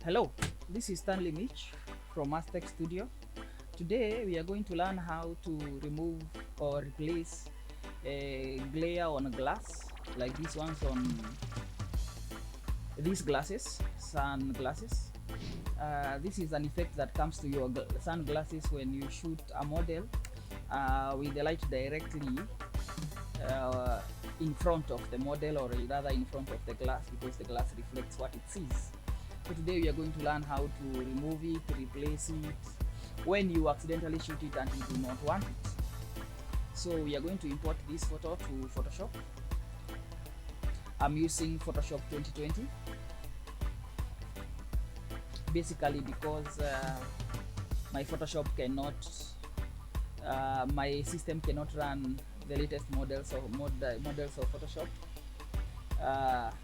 Hello, this is Stanley Mitch from Aztec Studio. Today we are going to learn how to remove or replace a glare on glass like these ones on these glasses, sunglasses. This is an effect that comes to your sunglasses when you shoot a model with the light directly uh, in front of the model, or rather in front of the glass, because the glass reflects what it sees. So today we are going to learn how to remove it, replace it when you accidentally shoot it and you do not want it. So we are going to import this photo to Photoshop. I'm using Photoshop 2020 basically because my Photoshop cannot, my system cannot run the latest models of Photoshop.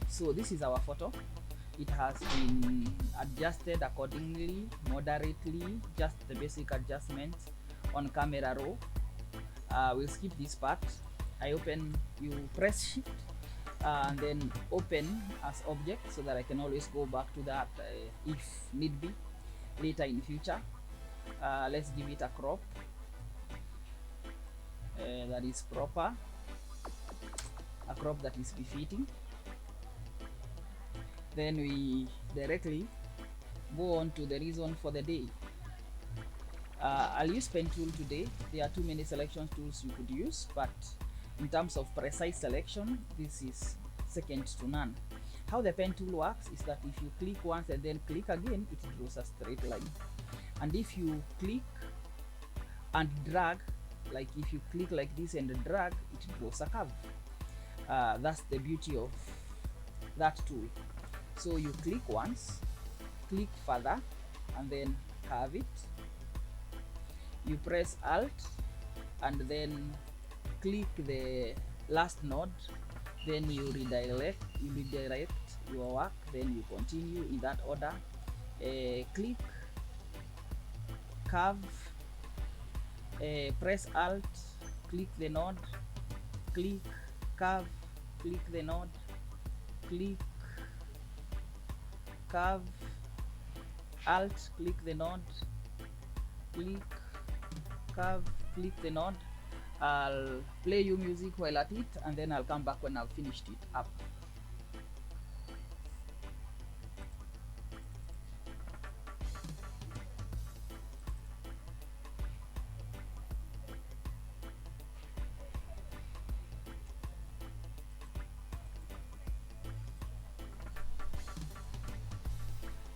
So this is our photo. It has been adjusted accordingly, moderately, just the basic adjustments on camera raw. We'll skip this part. You press shift and then open as object so that I can always go back to that if need be later in future. Let's give it a crop that is proper, a crop that is befitting. Then we directly go on to the reason for the day. I'll use pen tool today. There are too many selection tools you could use, but in terms of precise selection, this is second to none. How the pen tool works is that if you click once and then click again, it draws a straight line. And if you click and drag, like if you click like this and drag, it draws a curve. That's the beauty of that tool. So you click once, click further, and then curve it. You press Alt and then click the last node, then you redirect your work, then you continue in that order. Click, curve, press Alt, click the node, click, curve, click the node, click, curve, Alt, click the node, click, curve, click the node. I'll play you music while at it, and then I'll come back when I've finished it up.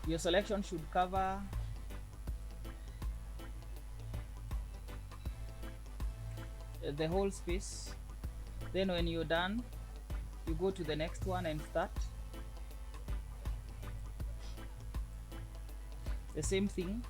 Your selection should cover the whole space. Then when you're done, you go to the next one and start the same thing.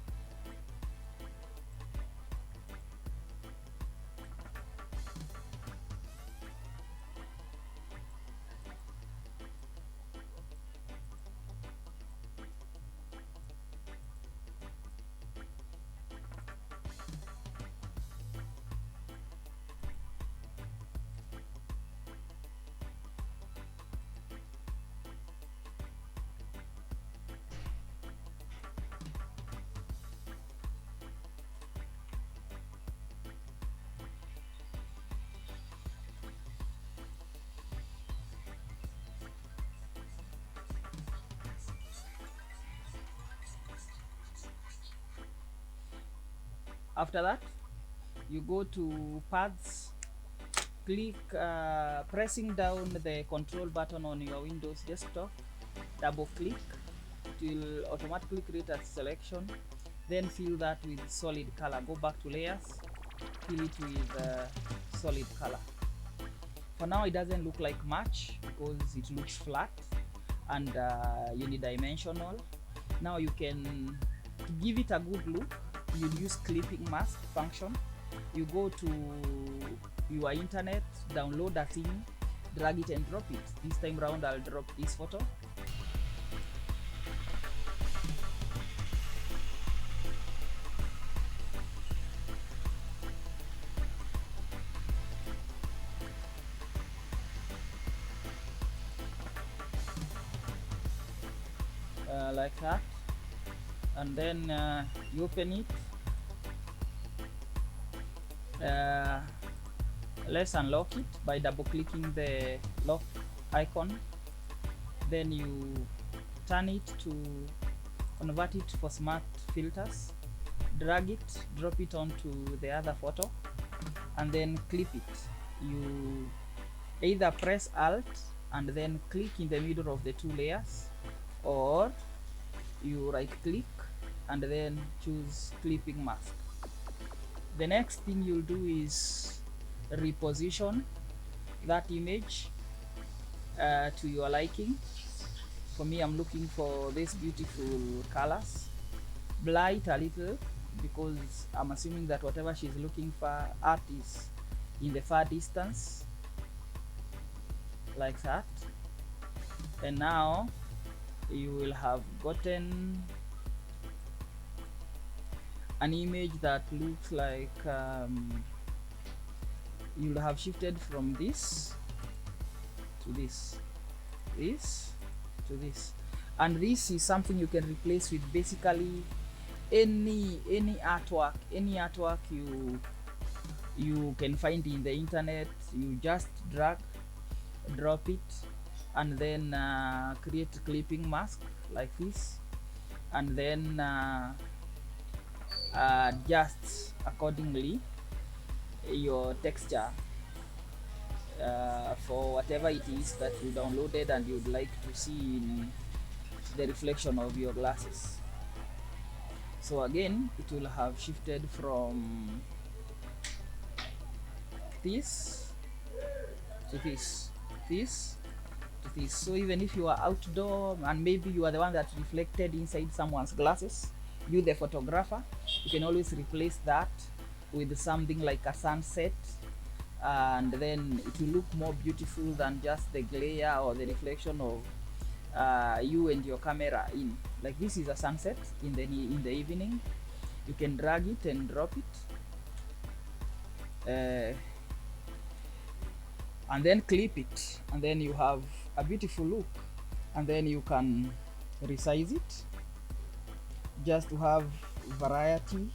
After that, you go to paths, click, pressing down the control button on your Windows desktop, double click, it will automatically create a selection. Then fill that with solid color. Go back to layers, fill it with solid color. For now, it doesn't look like much because it looks flat and unidimensional. Now you can, to give it a good look, you use clipping mask function. You go to your internet, download a thing, drag it and drop it. This time round I'll drop this photo. Like that. and then you open it. Let's unlock it by double clicking the lock icon. Then you turn it to convert it for smart filters, drag it, drop it onto the other photo, and then clip it. You either press Alt and then click in the middle of the two layers, or you right click and then choose clipping mask. The next thing you'll do is reposition that image to your liking. For me, I'm looking for these beautiful colors. Blur it a little because I'm assuming that whatever she's looking for at is in the far distance, like that. And now you will have gotten an image that looks like you'll have shifted from this to this to this, and this is something you can replace with basically any artwork you can find in the internet. You just drag, drop it, and then create a clipping mask like this, and then adjust accordingly your texture for whatever it is that you downloaded and you'd like to see in the reflection of your glasses. So again, it will have shifted from this to this to this. So even if you are outdoor and maybe you are the one that reflected inside someone's glasses, you the photographer, you can always replace that with something like a sunset, and then it will look more beautiful than just the glare or the reflection of you and your camera in. Like this is a sunset in the evening. You can drag it and drop it, and then clip it, and then you have a beautiful look. And then you can resize it just to have variety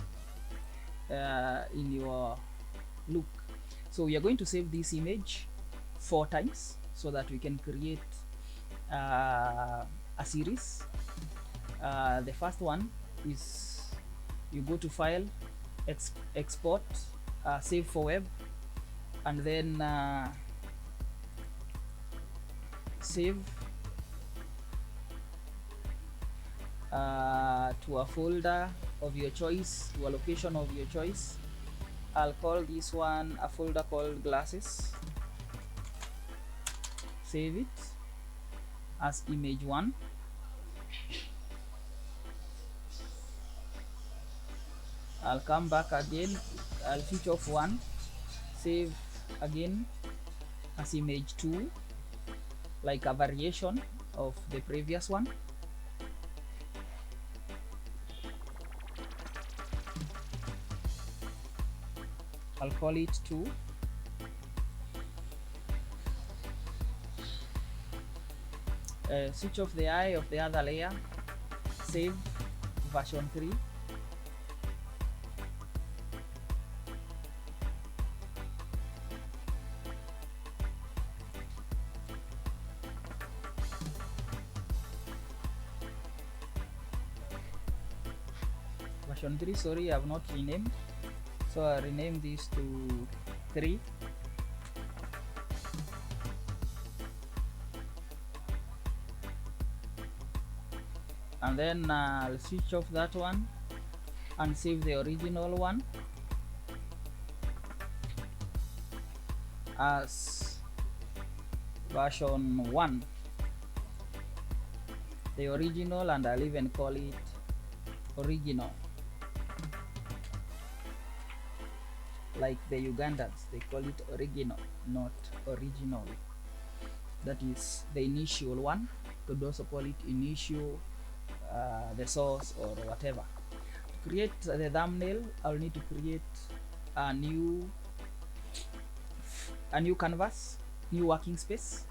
in your look. So we are going to save this image 4 times so that we can create a series. The first one is you go to File, Export, Save for Web, and then save to a folder of your choice, to a location of your choice. I'll call this one a folder called glasses. Save it as image 1. I'll come back again, I'll switch off 1, save again as image 2, like a variation of the previous one. I'll call it 2. Switch off the eye of the other layer, save version 3. Version 3, sorry, I have not renamed, so I rename this to 3. And then I'll switch off that one and save the original one as version 1, the original, and I'll even call it original, like the Ugandans, they call it original, not original. That is the initial one. Could also call it initial, the source, or whatever. To create the thumbnail, I'll need to create a new canvas, new working space.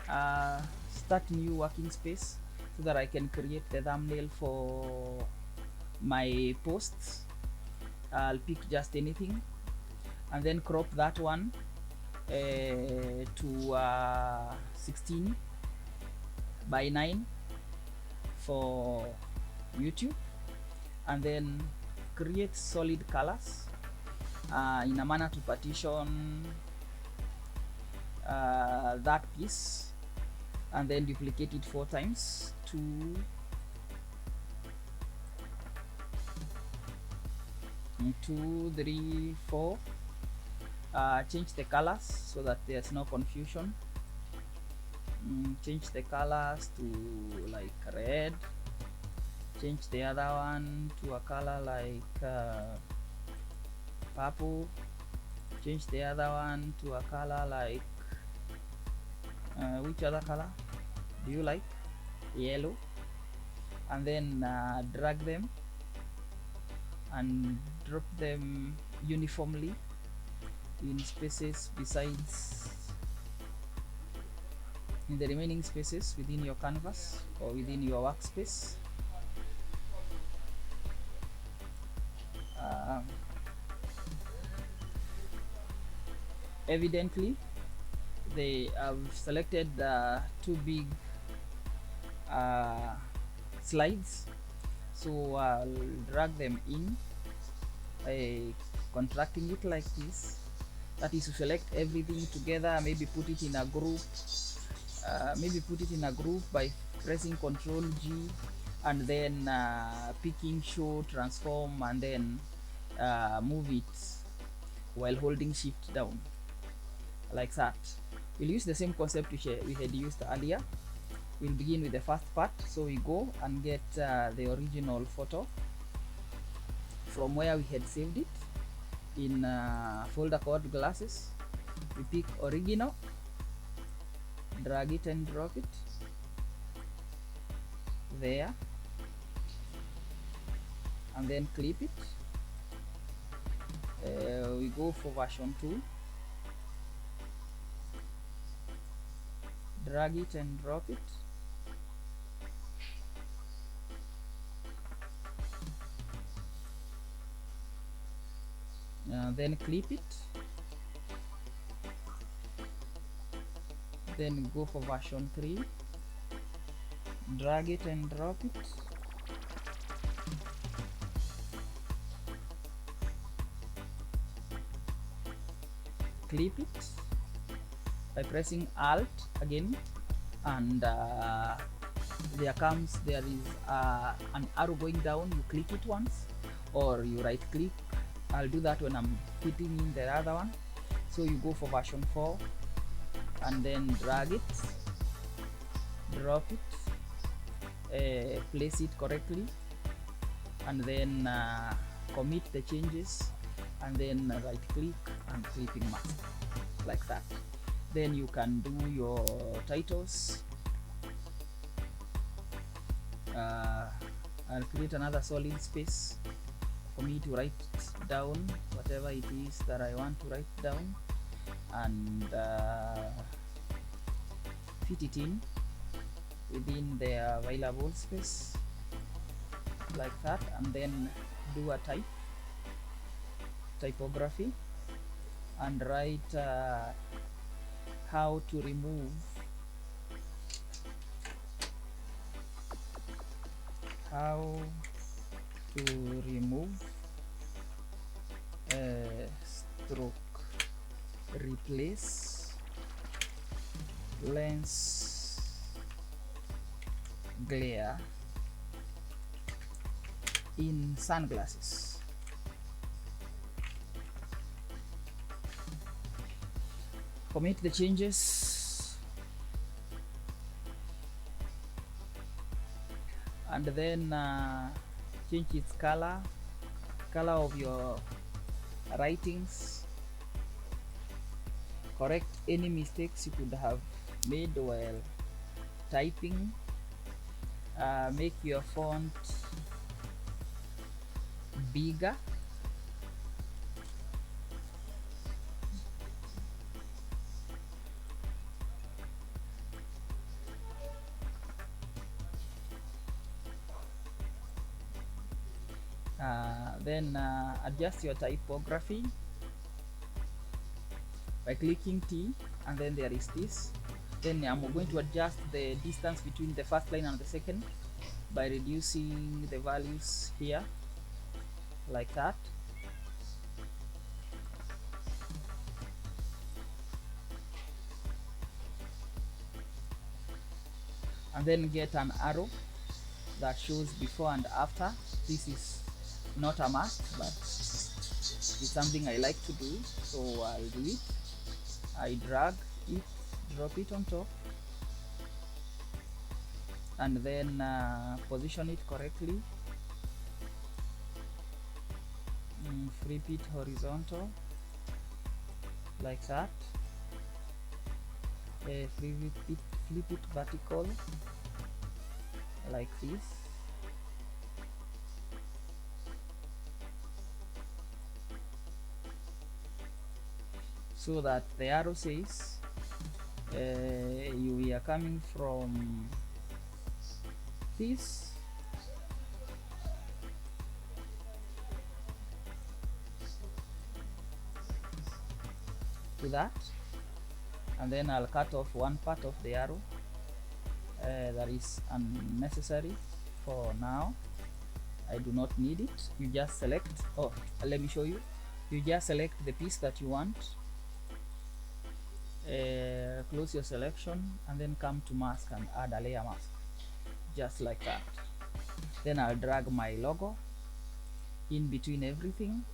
Start new working space. so that I can create the thumbnail for my posts. I'll pick just anything and then crop that one to 16 by 9 for YouTube, and then create solid colors in a manner to partition that piece, and then duplicate it 4 times. 2, 2, 3, 4. Change the colors so that there's no confusion. Change the colors to like red. Change the other one to a color like purple. Change the other one to a color like which other color do you like? Yellow. And then drag them and drop them uniformly in spaces besides in the remaining spaces within your canvas or within your workspace. Evidently they have selected 2 big slides, so I'll drag them in by contracting it like this. That is to select everything together, maybe put it in a group, by pressing Ctrl G and then picking show transform and then move it while holding shift down like that. We'll use the same concept we had used earlier. We'll begin with the first part. So we go and get the original photo from where we had saved it in folder called glasses. We pick original, drag it and drop it there, and then clip it. We go for version 2, drag it and drop it, then clip it, then go for version 3, drag it and drop it, clip it by pressing Alt again, and there is an arrow going down. You click it once or you right click. I'll do that when I'm fitting in the other one. So you go for version 4 and then drag it, drop it, place it correctly, and then commit the changes, and then right click and clipping mask like that. Then you can do your titles. I'll create another solid space for me to write down whatever it is that I want to write down, and fit it in within the available space like that, and then do a typography and write how to remove stroke, replace lens glare in sunglasses. Commit the changes, and then change its color of your writings. Correct any mistakes you could have made while typing. Make your font bigger. Then adjust your typography by clicking T, and then there is this. Then I'm going to adjust the distance between the first line and the second by reducing the values here like that. And then get an arrow that shows before and after. This is not a must, but it's something I like to do, so I'll do it. I drag it, drop it on top, and then position it correctly. Flip it horizontal like that. Flip it vertical like this. So that the arrow says you are coming from this to that, and then I'll cut off one part of the arrow that is unnecessary for now. I do not need it. You just select, oh, let me show you. You just select the piece that you want, close your selection, and then come to mask and add a layer mask, just like that. Then I'll drag my logo in between everything.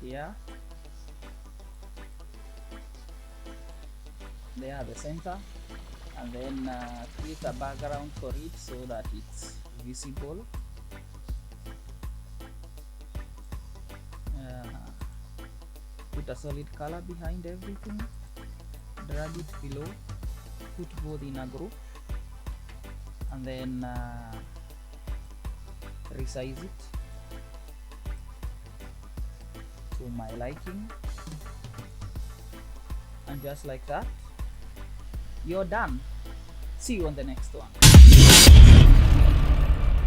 Here, there, the center, and then create a background for it so that it's visible. Put a solid color behind everything, drag it below, put both in a group, and then resize it to my liking, and just like that, you're done. See you on the next one.